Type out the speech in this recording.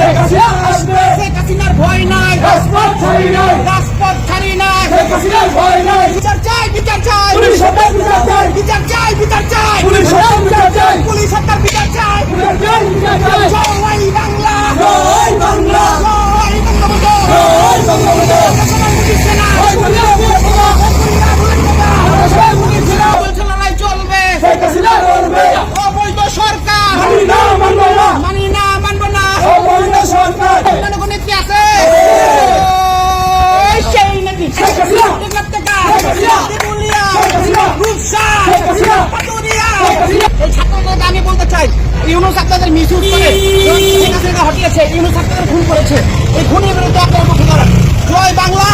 শেখ হাসিনা আসবে, শেখ হাসিনার ভয় নাই, রাজপথ ছাড়ি নাই, রাজপথ ছাড়ি নাই। শেখ হাসিনার ভয় নাই, বিচার চাই, বিচার চাই, পুলিশ হত্যার বিচার চাই, বিচার চাই, বিচার চাই, পুলিশ হত্যার বিচার চাই, পুলিশ হত্যার বিচার চাই। বিচার চাই, বিচার চাই। জয় বাংলা, জয় বাংলা, জয় বঙ্গবন্ধু, জয় বঙ্গবন্ধু। সেনা, জয় বাংলা, জয় বাংলা। বলছে লড়াই চলবে, শেখ হাসিনা লড়বে, অবৈধ সরকার মানি না, মানবো না, মানি না, মানব না। অবৈধ সরকার। জনগণ নেত্রী আছে, এই সেই নেত্রী, শেখ হাসিনা, টেকনাফ টেকা, শেখ হাসিনা, তেঁতুলিয়া, শেখ হাসিনা, রূপসা, শেখ হাসিনা, পাটুরিয়া। শেখ হাসিনা। এই ছাত্রদেরকে আমি বলতে চাই, ইউনূস আপনাদের মিসইউজ করে শেখ হাসিনাকে হটিয়েছে, ইউনূস আপনাদের খুন করেছে। এই খুনের বিরুদ্ধে আপনারা মুখে দাঁড়ান। জয় বাংলা।